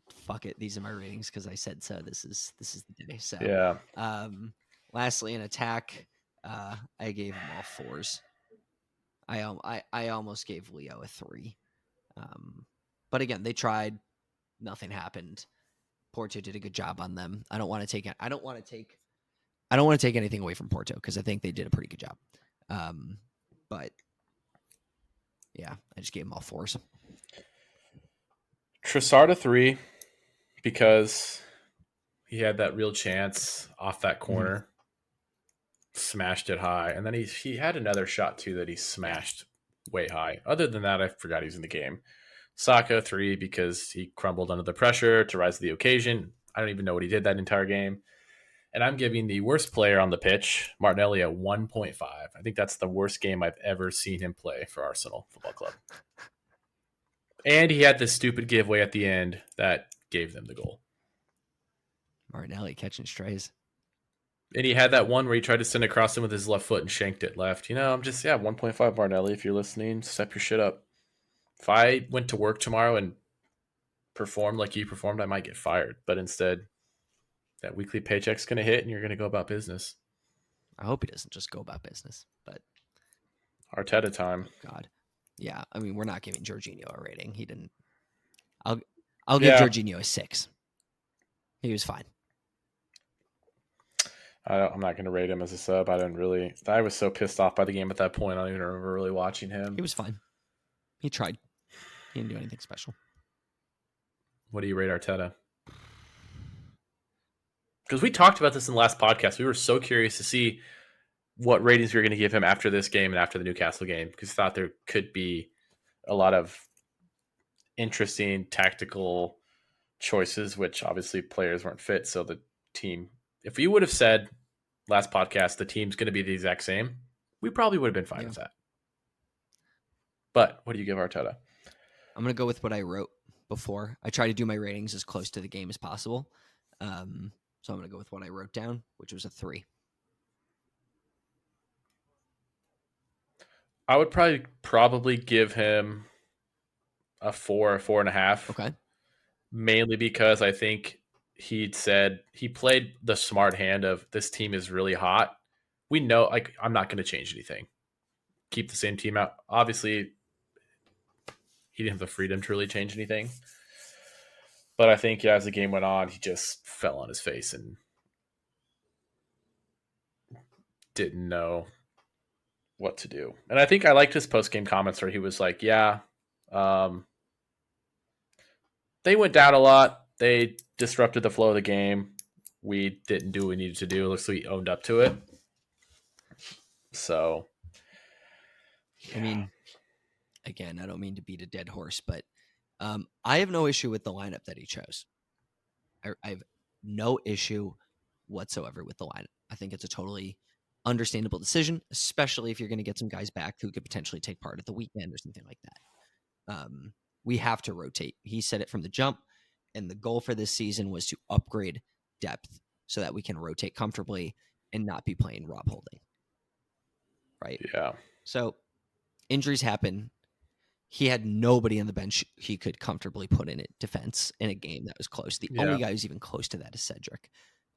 "Fuck it, these are my ratings because I said so," this is the day. So, Yeah. lastly, in attack, I gave them all 4s. I almost gave Leo a 3. But again, they tried. Nothing happened. Porto did a good job on them. I don't want to take anything away from Porto because I think they did a pretty good job. But yeah, I just gave them all 4s. Trossard a 3 because he had that real chance off that corner, smashed it high, and then he had another shot too that he smashed way high. Other than that, I forgot he was in the game. Saka 3 because he crumbled under the pressure to rise to the occasion. I don't even know what he did that entire game. And I'm giving the worst player on the pitch, Martinelli, a 1.5. I think that's the worst game I've ever seen him play for Arsenal Football Club. And he had this stupid giveaway at the end that gave them the goal. Martinelli catching strays. And he had that one where he tried to send across him with his left foot and shanked it left. I'm just, 1.5 Martinelli. If you're listening, step your shit up. If I went to work tomorrow and performed like you performed, I might get fired. But instead, that weekly paycheck's going to hit and you're going to go about business. I hope he doesn't just go about business, but Arteta time. God. Yeah, I mean, we're not giving Jorginho a rating. He didn't. I'll give Jorginho a 6. He was fine. I'm not going to rate him as a sub. I was so pissed off by the game at that point. I don't even remember really watching him. He was fine. He tried. He didn't do anything special. What do you rate Arteta? Because we talked about this in the last podcast. We were so curious to see what ratings we were going to give him after this game and after the Newcastle game, because we thought there could be a lot of interesting tactical choices, which obviously players weren't fit. So the team, if we would have said last podcast, the team's going to be the exact same, we probably would have been fine with that. But what do you give Arteta? I'm going to go with what I wrote before. I try to do my ratings as close to the game as possible. So I'm going to go with what I wrote down, which was a 3. I would probably give him a 4 or 4.5. Okay. Mainly because I think he'd said he played the smart hand of this team is really hot. We know, I'm not going to change anything. Keep the same team out. Obviously, he didn't have the freedom to really change anything. But I think as the game went on, he just fell on his face and didn't know what to do. And I think I liked his post-game comments where he was like, they went down a lot. They disrupted the flow of the game. We didn't do what we needed to do. It looks like we owned up to it. So, I mean, again, I don't mean to beat a dead horse, but I have no issue with the lineup that he chose. I have no issue whatsoever with the lineup. I think it's a totally understandable decision, especially if you're going to get some guys back who could potentially take part at the weekend or something like that. We have to rotate. He said it from the jump, and the goal for this season was to upgrade depth so that we can rotate comfortably and not be playing Rob Holding. Right? Yeah. So injuries happen. He had nobody on the bench he could comfortably put in at defense in a game that was close. The only guy who's even close to that is Cedric.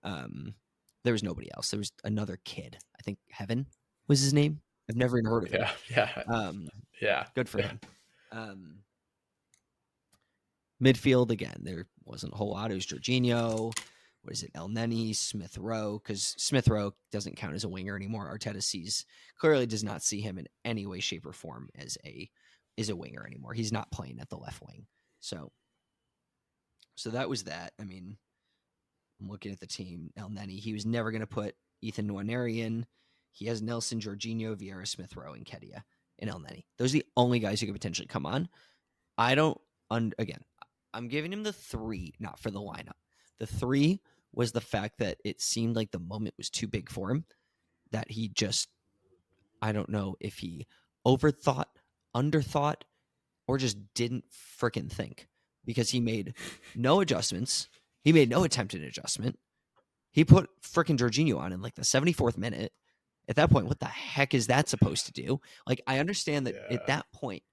There was nobody else. There was another kid. I think Heaven was his name. I've never even heard of him. Yeah. Good for him. Midfield, again, there wasn't a whole lot. It was Jorginho. What is it? El Neni, Smith Rowe, because Smith Rowe doesn't count as a winger anymore. Arteta clearly does not see him in any way, shape, or form as a winger anymore. He's not playing at the left wing. So that was that. I mean, I'm looking at the team. El Neni, he was never going to put Ethan Nwaneri in. He has Nelson, Jorginho, Vieira, Smith Rowe, and Kedia, and El Neni. Those are the only guys who could potentially come on. Again, I'm giving him the 3, not for the lineup. The 3 was the fact that it seemed like the moment was too big for him, that he just, I don't know if he overthought, underthought, or just didn't freaking think, because he made no adjustments. He made no attempt at adjustment. He put freaking Jorginho on in like the 74th minute, At that point, what the heck is that supposed to do? Like, I understand that at Yeah. that point,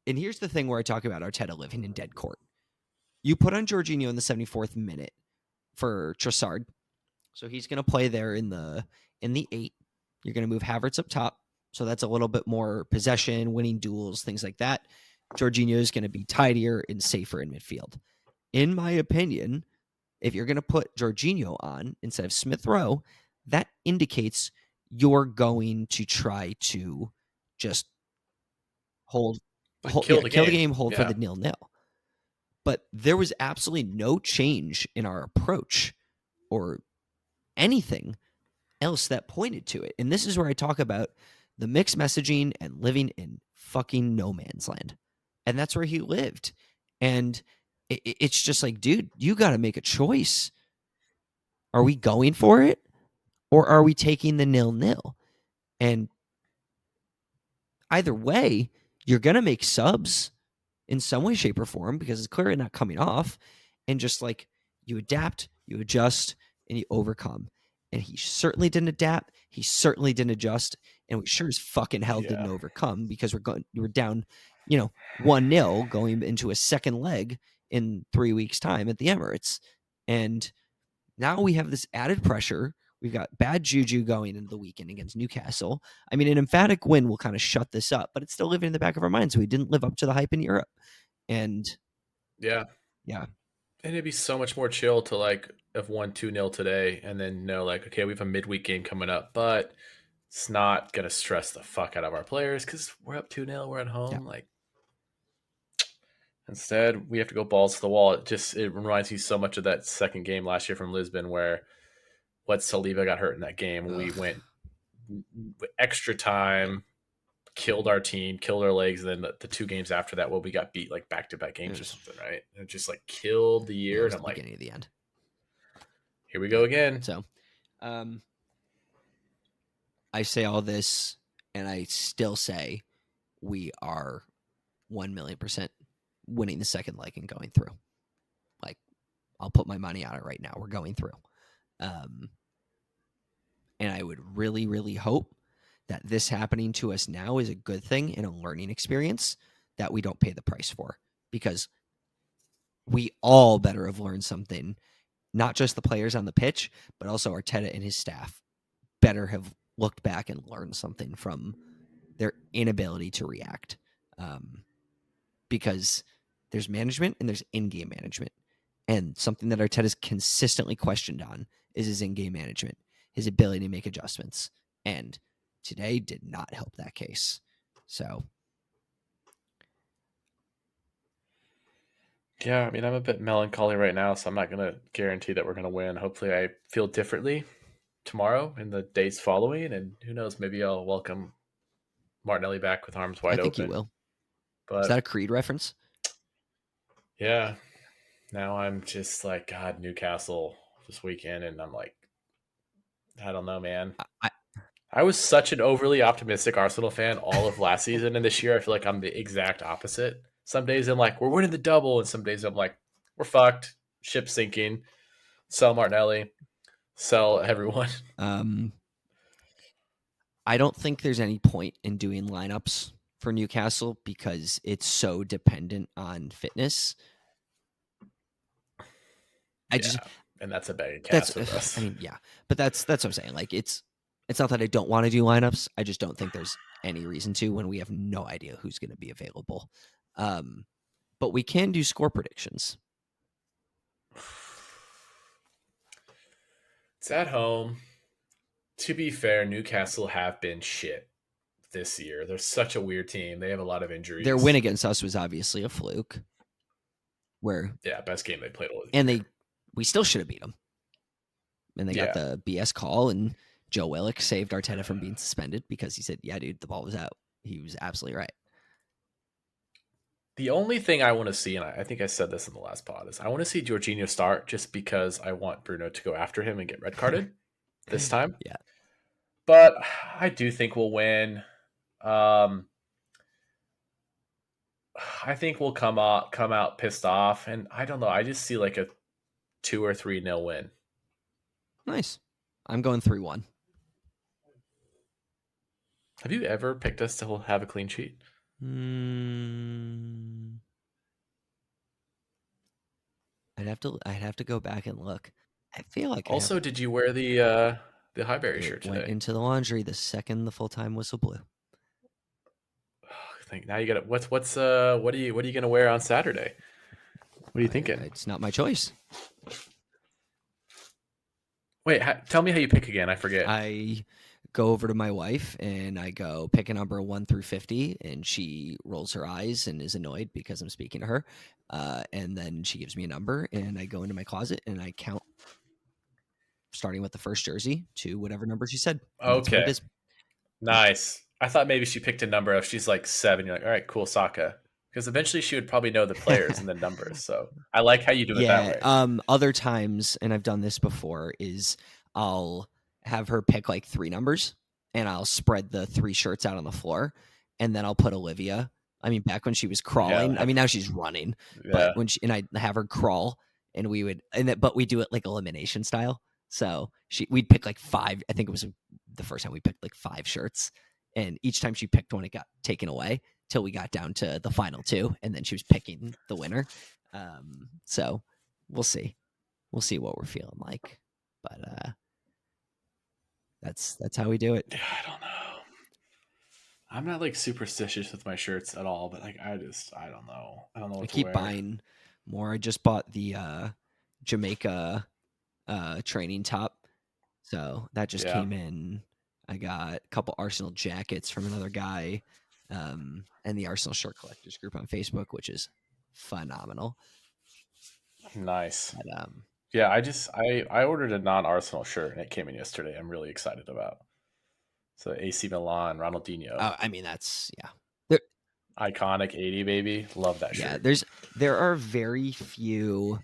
and here's the thing where I talk about Arteta living in dead court. You put on Jorginho in the 74th minute for Trossard, so he's going to play there in the 8. You're going to move Havertz up top, so that's a little bit more possession, winning duels, things like that. Jorginho is going to be tidier and safer in midfield. In my opinion, if you're going to put Jorginho on instead of Smith Rowe, that indicates you're going to try to just hold, Like kill yeah, the kill the game. game, hold for Yeah. the 0-0. But there was absolutely no change in our approach or anything else that pointed to it. And this is where I talk about the mixed messaging and living in fucking no man's land. And that's where he lived. And it's just like, dude, you got to make a choice. Are we going for it or are we taking the 0-0? And either way, you're going to make subs in some way, shape, or form because it's clearly not coming off. And just like you adapt, you adjust, and you overcome. And he certainly didn't adapt. He certainly didn't adjust. And we sure as fucking hell Yeah. didn't overcome because we're down, 1-0 going into a second leg in 3 weeks' time at the Emirates. And now we have this added pressure. We've got bad juju going into the weekend against Newcastle. I mean, an emphatic win will kind of shut this up, but it's still living in the back of our minds. We didn't live up to the hype in Europe. And Yeah. yeah, And it'd be so much more chill to like have won 2-0 today and then know like, okay, we have a midweek game coming up, but it's not gonna stress the fuck out of our players because we're up 2-0, we're at yeah, home. Like instead, we have to go balls to the wall. It reminds me so much of that second game last year from Lisbon where what Saliba got hurt in that game. We ugh, went extra time, killed our team, killed our legs, and then the 2 games after that, well, we got beat like back to back it games or was something, right? And it just like killed the yeah, it year. And was I'm the like, beginning of the end. here we Yeah. go again. So, um, I say all this, and I still say we are 1,000,000% winning the second leg and going through. Like, I'll put my money on it right now. We're going through. Um, and I would really, really hope that this happening to us now is a good thing and a learning experience that we don't pay the price for because we all better have learned something, not just the players on the pitch, but also Arteta and his staff better have looked back and learned something from their inability to react. Because there's management and there's in-game management. And something that Arteta's consistently questioned on is his in-game management, his ability to make adjustments. And today did not help that case. So Yeah, I mean, I'm a bit melancholy right now, so I'm not going to guarantee that we're going to win. Hopefully, I feel differently tomorrow and the days following. And who knows, maybe I'll welcome Martinelli back with arms I wide think you open. will. Is that But a Creed reference? yeah, now I'm just like, God, Newcastle this weekend. And I'm like, I don't know, man. I, I was such an overly optimistic Arsenal fan all of last season. And this year, I feel like I'm the exact opposite. Some days I'm like, we're winning the double. And some days I'm like, we're fucked. Ship sinking. Sell Martinelli. Sell everyone. um, I don't think there's any point in doing lineups for Newcastle because it's so dependent on fitness. I just Yeah. And that's a bag of that's cats with I us. mean, yeah. But that's what I'm saying. Like it's not that I don't want to do lineups. I just don't think there's any reason to when we have no idea who's going to be available. Um but we can do score predictions. It's at home. To be fair, Newcastle have been shit this year. They're such a weird team. They have a lot of Their win injuries. against us was obviously a fluke where Yeah, best game they played all and year. we still should have beat them. And they got Yeah. the BS call and Joe Willock saved Arteta from being suspended because he said, "Yeah, dude, the ball was out." He was absolutely right. The only thing I want to see, and I think I said this in the last pod, is I want to see Jorginho start just because I want Bruno to go after him and get red carded this time. Yeah. But I do think we'll win. Um, I think we'll come out pissed off, and I don't know. I just see like a 2 or 3-0 win. Nice. I'm going 3-1. Have you ever picked us to have a clean sheet? Mm, I'd have to go back and look. I feel like I have. Also, did you wear the Highbury It shirt went today? into the laundry the second the full time whistle blew. I think now you got to what are you gonna wear on Saturday? What are you thinking? It's not my choice. Wait, tell me how you pick again. I forget. I go over to my wife and I go pick a number 1 through 50, and she rolls her eyes and is annoyed because I'm speaking to her. And then she gives me a number, and I go into my closet and I count, starting with the first jersey to whatever number she said, and that's what it Okay, is. And nice. I thought maybe she picked a number. If she's like 7, you're like, all right, cool, Sokka. Because eventually she would probably know the players and the numbers. So I like how you do it that yeah, way. other times, and I've done this before, is I'll have her pick like 3 numbers, and I'll spread the 3 shirts out on the floor, and then I'll put Olivia. I mean, back when she was Yeah, crawling, I mean, now she's running, but yeah, and I have her crawl, and we would, but we do it like elimination style. So we'd pick like 5. I think it was the first time we picked like 5 shirts, and each time she picked one, it got taken away till we got down to the final 2, and then she was picking the winner. So we'll see. We'll see what we're feeling like. But that's how we do it. yeah. I don't know. I'm not like superstitious with my shirts at all, but like I don't know. I don't know I what to keep wear. buying more. I just bought the Jamaica training top. So that just Yeah, came in. I got a couple Arsenal jackets from another guy, and the Arsenal shirt collectors group on Facebook, which is phenomenal. nice. But Yeah, I ordered a non-Arsenal shirt and it came in yesterday. I'm really excited about. So AC Milan, Ronaldinho, I mean, that's yeah. There, iconic 80 baby. Love that yeah, shirt. there are very few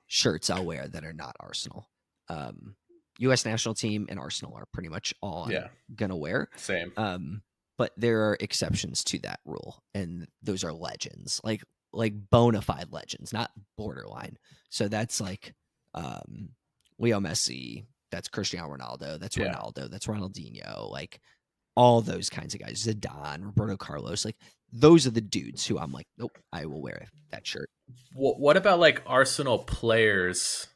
shirts I'll wear that are not Arsenal. Um, U.S. national team and Arsenal are pretty much all I'm Yeah, gonna wear. same. Um, but there are exceptions to that rule, and those are legends, like bona fide legends, not borderline. So that's like um, Leo Messi, that's Cristiano Ronaldo, that's Yeah. Ronaldo, that's Ronaldinho, like all those kinds of guys, Zidane, Roberto Carlos, like those are the dudes who I'm like, nope, I will wear that shirt. What about like Arsenal players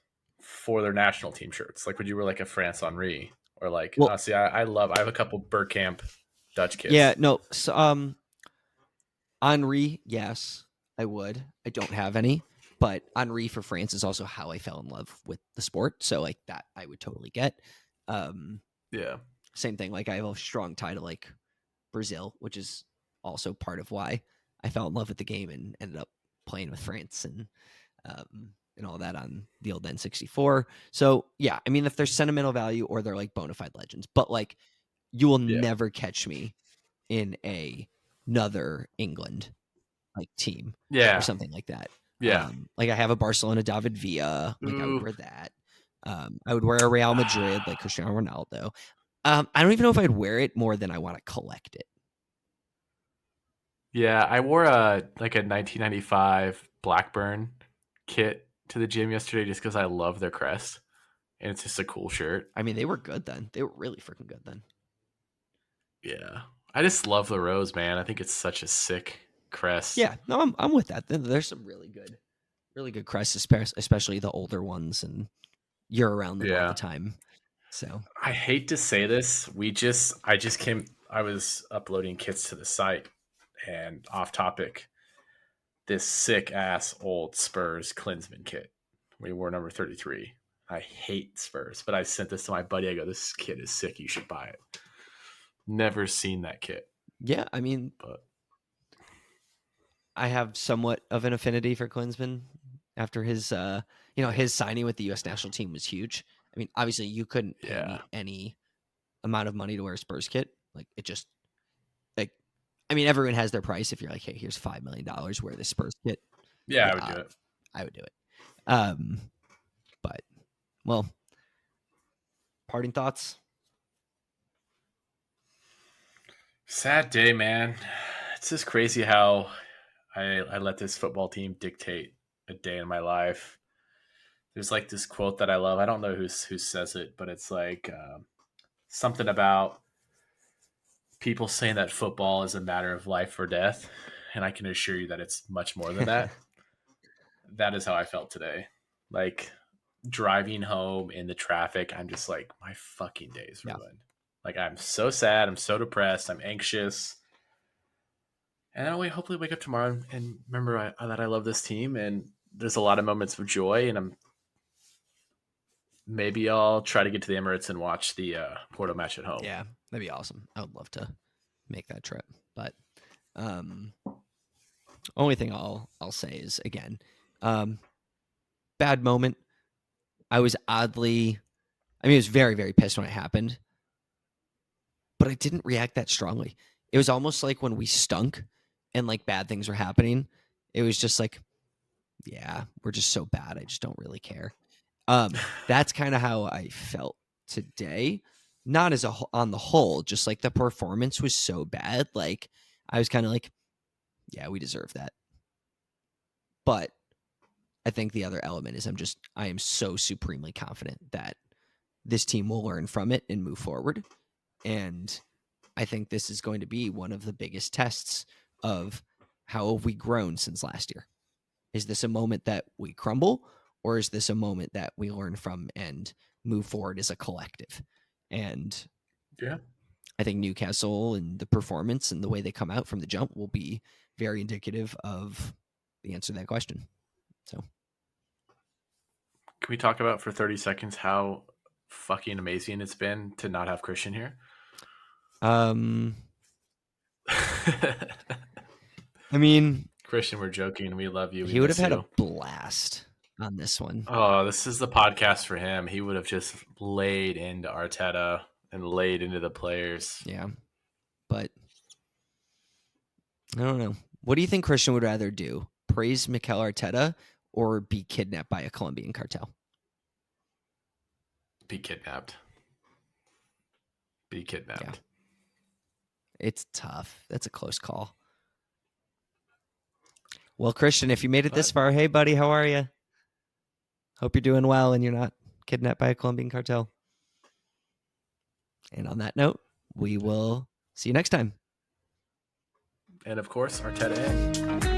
for their national team shirts? Like, would you wear like a France Henri or like? Well, See, I have a couple Bergkamp Dutch yeah, kits. no, so, Henri, yes, I would. I don't have any, but Henri for France is also how I fell in love with the sport. So like that, I would totally get. Um, Yeah, Same thing. Like I have a strong tie to like Brazil, which is also part of why I fell in love with the game and ended up playing with France and all that on the old N64. So yeah, I mean, if there's sentimental value or they're like bona fide legends, but like you will yeah, never catch me in another England like team or yeah, something like that. yeah. Like I have a Barcelona David Villa, like I would Ooh, wear that. I would wear a Real Madrid like Cristiano Ronaldo. I don't even know if I'd wear it more than I want to collect it. yeah. I wore a 1995 Blackburn kit to the gym yesterday just because I love their crest and it's just a cool shirt. I mean, they were good then. They were really freaking good then. Yeah, I just love the rose, man. I think it's such a sick crest. Yeah, no, I'm with that. There's some really good crests, especially the older ones, and you're around them all the Yeah. time. So I hate to say this. I was uploading kits to the site and off topic, this sick ass old Spurs Klinsman kit. We wore number 33. I hate Spurs, but I sent this to my buddy. I go, this kit is sick. You should buy it. Never seen that kit, yeah, I mean, but I have somewhat of an affinity for Klinsman after his his signing with the US national team was huge. I mean, obviously you couldn't pay yeah. me any amount of money to wear a Spurs kit. Like it just like I mean, everyone has their price. If you're like, hey, here's $5 million, wear this Spurs kit. Yeah, I would Yeah, do it. I would do it. Um, but well, parting thoughts. Sad day, man. It's just crazy how I let this football team dictate a day in my life. There's like this quote that I love. I don't know who says it, but it's like something about people saying that football is a matter of life or death, and I can assure you that it's much more than that. That is how I felt today. Like driving home in the traffic, I'm just like, my fucking day is Yeah. ruined. Like I'm so sad, I'm so depressed, I'm anxious. And I'll hopefully wake up tomorrow and remember that I love this team, and there's a lot of moments of joy, and maybe I'll try to get to the Emirates and watch the Porto match at home. Yeah, that'd be awesome. I would love to make that trip. But only thing I'll say is, again, bad moment. I was I was very, very pissed when it happened, but I didn't react that strongly. It was almost like when we stunk and like bad things were happening. It was just like, yeah, we're just so bad. I just don't really care. That's kind of how I felt today. Not as on the whole, just like the performance was so bad. Like I was kind of like, yeah, we deserve that. But I think the other element is I am so supremely confident that this team will learn from it and move forward. And I think this is going to be one of the biggest tests of how have we grown since last year. Is this a moment that we crumble, or is this a moment that we learn from and move forward as a collective? And yeah, I think Newcastle and the performance and the way they come out from the jump will be very indicative of the answer to that question. So, can we talk about for 30 seconds how fucking amazing it's been to not have Christian here? I mean, Christian, we're joking. We love you. We he would have miss had you. a blast on this one. Oh, this is the podcast for him. He would have just laid into Arteta and laid into the players. Yeah. But I don't know. What do you think Christian would rather do? Praise Mikel Arteta or be kidnapped by a Colombian cartel? Be kidnapped. Be kidnapped. Yeah. It's tough. That's a close call. Well, Christian, if you made it this far, hey, buddy, how are you? Hope you're doing well and you're not kidnapped by a Colombian cartel. And on that note, we will see you next time. And of course, Arteta.